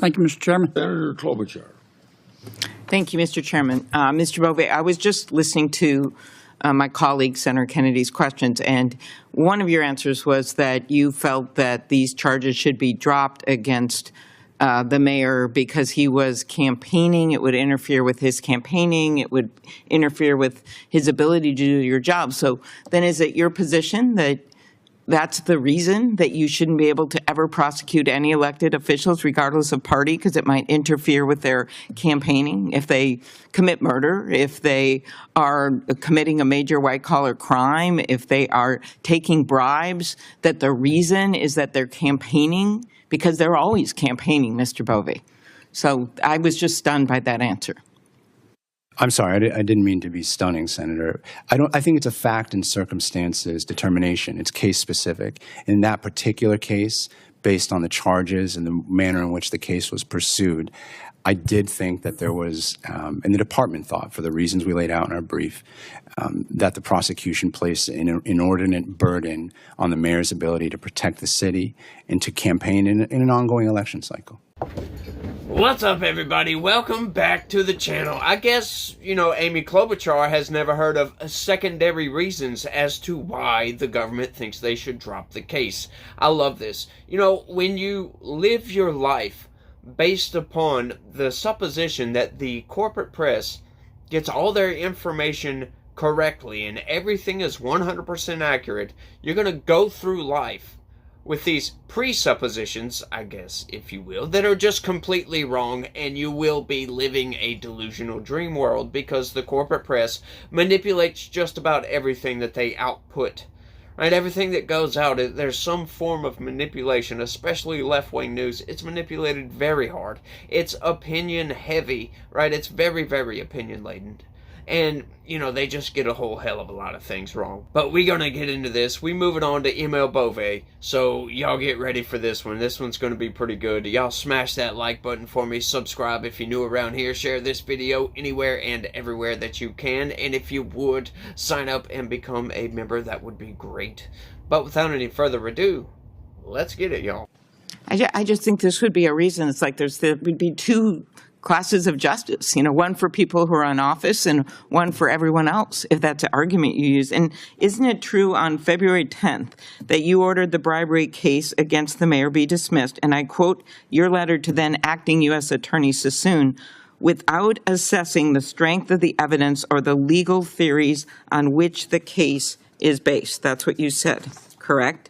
Thank you, Mr. Chairman. Senator Klobuchar. Thank you, Mr. Chairman. Mr. Bove, I was just listening to my colleague, Senator Kennedy's questions, and one of your answers was that you felt that these charges should be dropped against the mayor because he was campaigning. It would interfere with his campaigning. It would interfere with his ability to do your job. So then is it your position that that's the reason that you shouldn't be able to ever prosecute any elected officials, regardless of party, because it might interfere with their campaigning if they commit murder, if they are committing a major white-collar crime, if they are taking bribes, that the reason is that they're campaigning? Because they're always campaigning, Mr. Bove. So I was just stunned by that answer. I'm sorry, I didn't mean to be stunning, Senator. I think it's a fact and circumstances determination. It's case specific. In that particular case, based on the charges and the manner in which the case was pursued, I did think that there was, and the department thought, for the reasons we laid out in our brief, that the prosecution placed an inordinate burden on the mayor's ability to protect the city and to campaign in an ongoing election cycle. What's up, everybody? Welcome back to the channel. I guess, Amy Klobuchar has never heard of secondary reasons as to why the government thinks they should drop the case. I love this. When you live your life based upon the supposition that the corporate press gets all their information correctly and everything is 100% accurate, you're going to go through life with these presuppositions, I guess, if you will, that are just completely wrong, and you will be living a delusional dream world because the corporate press manipulates just about everything that they output. Right? Everything that goes out, there's some form of manipulation, especially left-wing news. It's manipulated very hard. It's opinion-heavy, right? It's very, very opinion-laden. And, they just get a whole hell of a lot of things wrong. But we're going to get into this. We moving on to ML Bove. So y'all get ready for this one. This one's going to be pretty good. Y'all smash that like button for me. Subscribe if you're new around here. Share this video anywhere and everywhere that you can. And if you would, sign up and become a member. That would be great. But without any further ado, let's get it, y'all. I just think this would be a reason. It's like there would be two classes of justice, one for people who are in office and one for everyone else, if that's the argument you use. And isn't it true on February 10th that you ordered the bribery case against the mayor be dismissed, and I quote your letter to then acting U.S. Attorney Sassoon, without assessing the strength of the evidence or the legal theories on which the case is based? That's what you said, correct?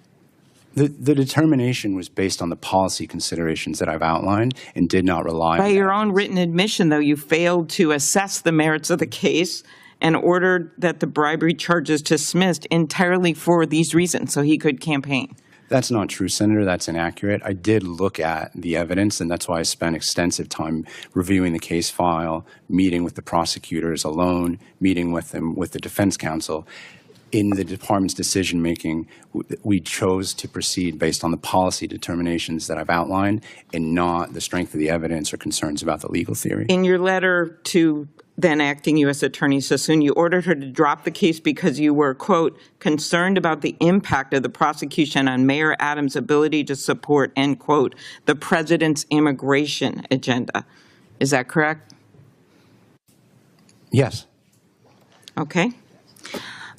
The determination was based on the policy considerations that I've outlined and did not rely on By your own written admission, though, you failed to assess the merits of the case and ordered that the bribery charges dismissed entirely for these reasons, so he could campaign. That's not true, Senator. That's inaccurate. I did look at the evidence, and that's why I spent extensive time reviewing the case file, meeting with the prosecutors alone, meeting with them, with the defense counsel. In the department's decision-making, we chose to proceed based on the policy determinations that I've outlined and not the strength of the evidence or concerns about the legal theory. In your letter to then acting U.S. Attorney Sassoon, you ordered her to drop the case because you were, quote, concerned about the impact of the prosecution on Mayor Adams' ability to support, end quote, the president's immigration agenda. Is that correct? Yes. Okay.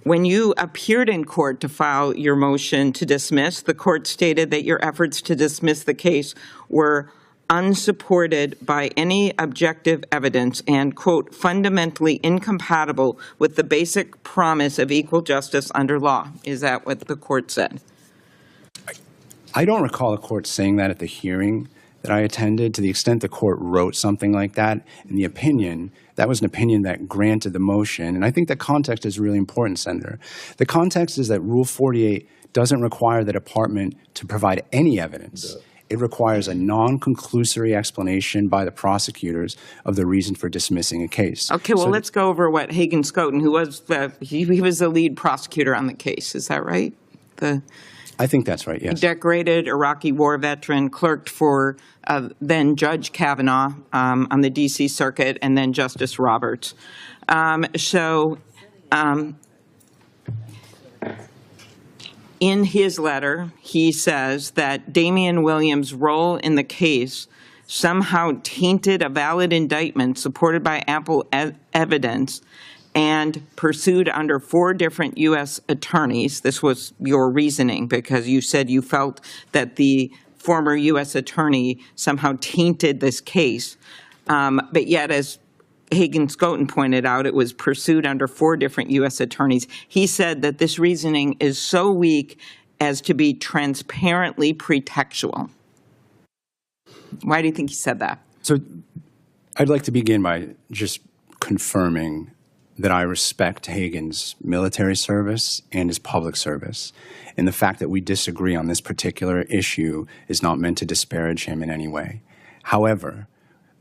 When you appeared in court to file your motion to dismiss, the court stated that your efforts to dismiss the case were unsupported by any objective evidence and, quote, fundamentally incompatible with the basic promise of equal justice under law. Is that what the court said? I don't recall the court saying that at the hearing that I attended. To the extent the court wrote something like that in the opinion, that was an opinion that granted the motion. And I think the context is really important, Senator. The context is that Rule 48 doesn't require the department to provide any evidence. It requires a non-conclusory explanation by the prosecutors of the reason for dismissing a case. Okay, well, let's go over what Hagen Skoten, who was he was the lead prosecutor on the case. Is that right? I think that's right, yes. Decorated Iraqi war veteran, clerked for then Judge Kavanaugh on the D.C. Circuit, and then Justice Roberts. In his letter, he says that Damian Williams' role in the case somehow tainted a valid indictment supported by ample evidence and pursued under 4 different U.S. attorneys. This was your reasoning because you said you felt that the former U.S. attorney somehow tainted this case. But yet, as Hagen-Skoton pointed out, it was pursued under 4 different U.S. attorneys. He said that this reasoning is so weak as to be transparently pretextual. Why do you think he said that? So I'd like to begin by just confirming that I respect Hagen's military service and his public service. And the fact that we disagree on this particular issue is not meant to disparage him in any way. However,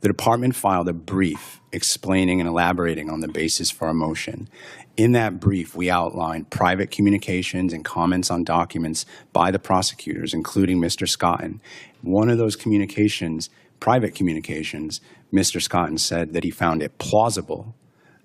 the department filed a brief explaining and elaborating on the basis for our motion. In that brief, we outlined private communications and comments on documents by the prosecutors, including Mr. Skoton. One of those communications, private communications, Mr. Skoton said that he found it plausible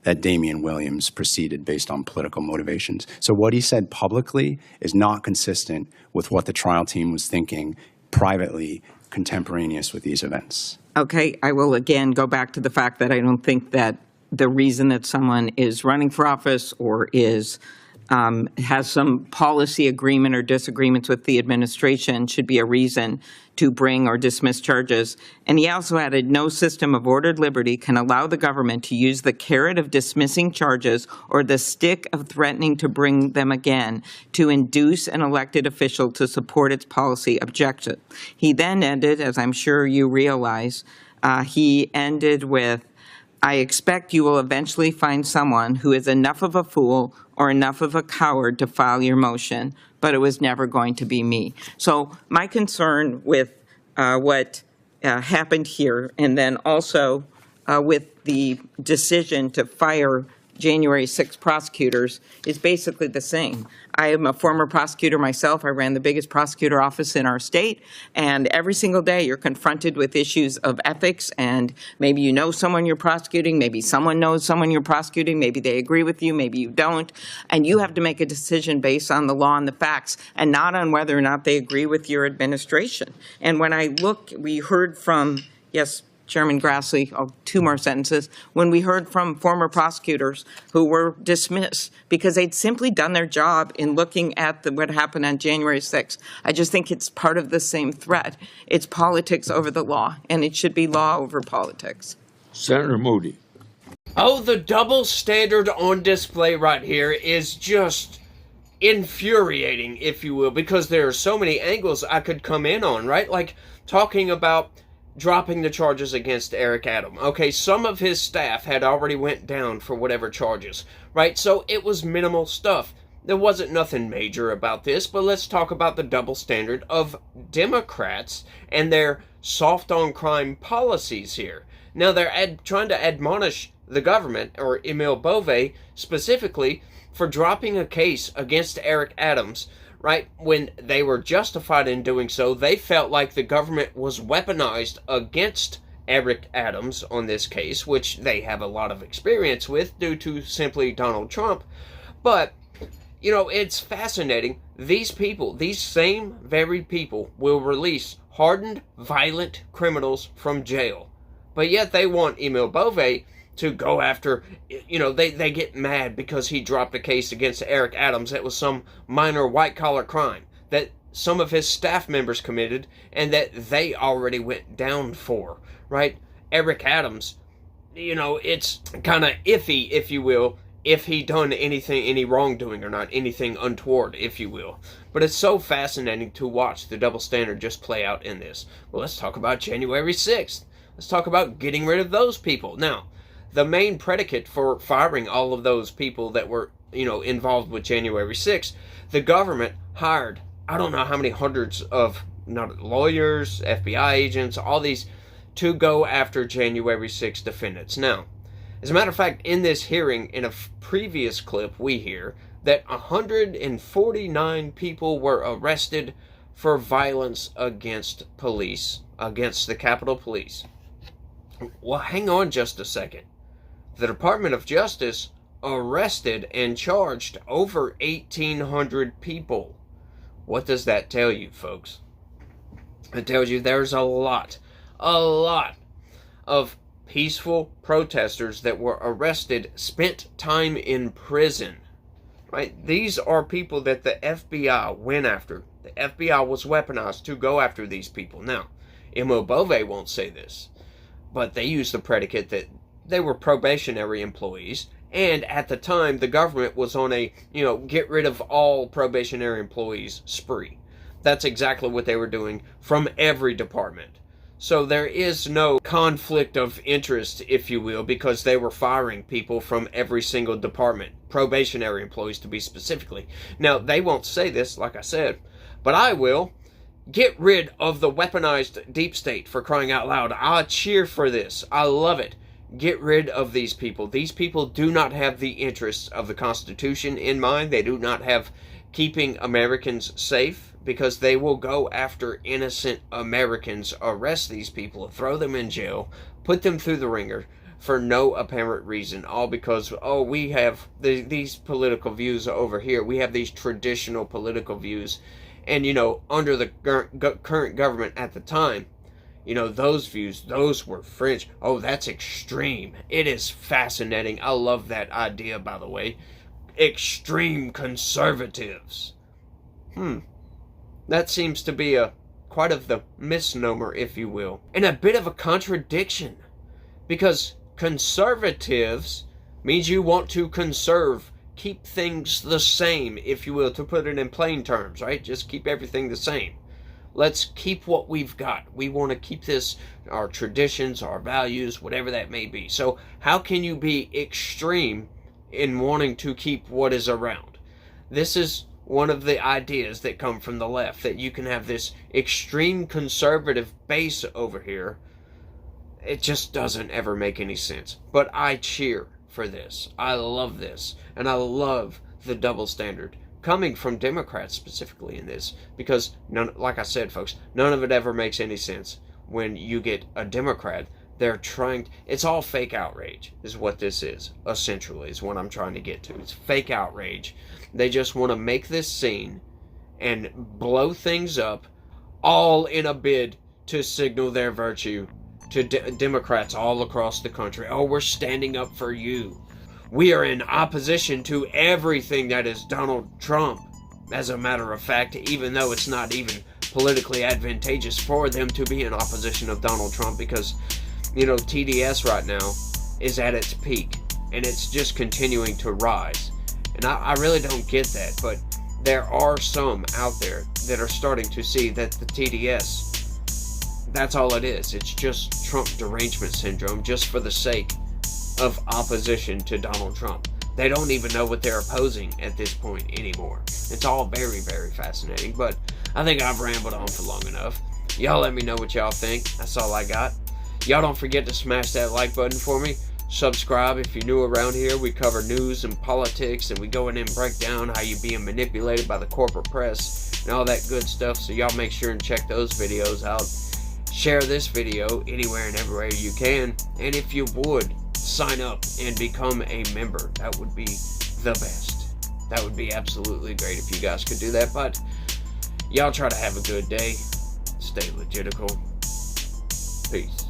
that Damian Williams proceeded based on political motivations. So what he said publicly is not consistent with what the trial team was thinking privately, contemporaneous with these events. Okay, I will again go back to the fact that I don't think that the reason that someone is running for office or is has some policy agreement or disagreements with the administration should be a reason to bring or dismiss charges. And he also added, no system of ordered liberty can allow the government to use the carrot of dismissing charges or the stick of threatening to bring them again to induce an elected official to support its policy objective. He then ended, as I'm sure you realize, he ended with, I expect you will eventually find someone who is enough of a fool or enough of a coward to file your motion, but it was never going to be me. So my concern with what happened here, and then also with the decision to fire January 6 prosecutors, is basically the same. I am a former prosecutor myself. I ran the biggest prosecutor office in our state, and every single day you're confronted with issues of ethics, and maybe you know someone you're prosecuting, maybe someone knows someone you're prosecuting, maybe they agree with you, maybe you don't, and you have to make a decision based on the law and the facts, and not on whether or not they agree with your administration. And when I look, we heard from, yes, Chairman Grassley, 2 more sentences, when we heard from former prosecutors who were dismissed because they'd simply done their job in looking at what happened on January 6th. I just think it's part of the same threat. It's politics over the law, and it should be law over politics. Senator Moody. Oh, the double standard on display right here is just infuriating, if you will, because there are so many angles I could come in on, right? Like talking about dropping the charges against Eric Adams. Okay, some of his staff had already went down for whatever charges, right? So it was minimal stuff. There wasn't nothing major about this, but let's talk about the double standard of Democrats and their soft on crime policies here. Now they're trying to admonish the government, or Emile Bove specifically, for dropping a case against Eric Adams, right? When they were justified in doing so, they felt like the government was weaponized against Eric Adams on this case, which they have a lot of experience with due to simply Donald Trump. But, you know, it's fascinating. These people, these same very people, will release hardened, violent criminals from jail. But yet they want Emile Bove to go after, you know, they get mad because he dropped a case against Eric Adams that was some minor white-collar crime that some of his staff members committed and that they already went down for, right? Eric Adams, you know, it's kind of iffy, if you will, if he done anything, any wrongdoing or not, anything untoward, if you will. But it's so fascinating to watch the double standard just play out in this. Well, let's talk about January 6th. Let's talk about getting rid of those people. Now, the main predicate for firing all of those people that were, you know, involved with January 6th, the government hired, I don't know how many hundreds of lawyers, FBI agents, all these, to go after January 6th defendants. Now, as a matter of fact, in this hearing, in a previous clip, we hear that 149 people were arrested for violence against police, against the Capitol Police. Well, hang on just a second. The Department of Justice arrested and charged over 1,800 people. What does that tell you, folks? It tells you there's a lot a lot of peaceful protesters that were arrested spent time in prison. Right? These are people that the FBI went after. The FBI was weaponized to go after these people. Now, Imo Bove won't say this, but they used the predicate that they were probationary employees, and at the time, the government was on a, get rid of all probationary employees spree. That's exactly what they were doing from every department. So there is no conflict of interest, if you will, because they were firing people from every single department, probationary employees to be specifically. Now, they won't say this, like I said, but I will. Get rid of the weaponized deep state, for crying out loud. I cheer for this. I love it. Get rid of these people. These people do not have the interests of the Constitution in mind. They do not have keeping Americans safe, because they will go after innocent Americans, arrest these people, throw them in jail, put them through the ringer for no apparent reason, all because, we have these political views over here. We have these traditional political views. And, under the current government at the time, those views, those were fringe. Oh, that's extreme. It is fascinating. I love that idea, by the way. Extreme conservatives. That seems to be quite of the misnomer, if you will, and a bit of a contradiction, because conservatives means you want to conserve, keep things the same, if you will, to put it in plain terms, right? Just keep everything the same. Let's keep what we've got. We want to keep this, our traditions, our values, whatever that may be. So how can you be extreme in wanting to keep what is around? This is one of the ideas that come from the left, that you can have this extreme conservative base over here. It just doesn't ever make any sense. But I cheer for this. I love this. And I love the double standard coming from Democrats specifically in this, because like I said, folks, none of it ever makes any sense. When you get a Democrat, it's all fake outrage is what this is, essentially, is what I'm trying to get to. It's fake outrage. They just want to make this scene and blow things up, all in a bid to signal their virtue to Democrats all across the country. Oh, we're standing up for you. We are in opposition to everything that is Donald Trump. As a matter of fact, even though it's not even politically advantageous for them to be in opposition of Donald Trump, because TDS right now is at its peak, and it's just continuing to rise. And I really don't get that, but there are some out there that are starting to see that the TDS, that's all it is. It's just Trump derangement syndrome, just for the sake of opposition to Donald Trump. They don't even know what they're opposing at this point anymore. It's all very, very fascinating, but I think I've rambled on for long enough. Y'all let me know what y'all think. That's all I got. Y'all don't forget to smash that like button for me. Subscribe if you're new around here. We cover news and politics, and we go in and break down how you're being manipulated by the corporate press and all that good stuff. So y'all make sure and check those videos out. Share this video anywhere and everywhere you can. And if you would, sign up and become a member. That would be the best. That would be absolutely great if you guys could do that. But y'all try to have a good day. Stay legitical. Peace.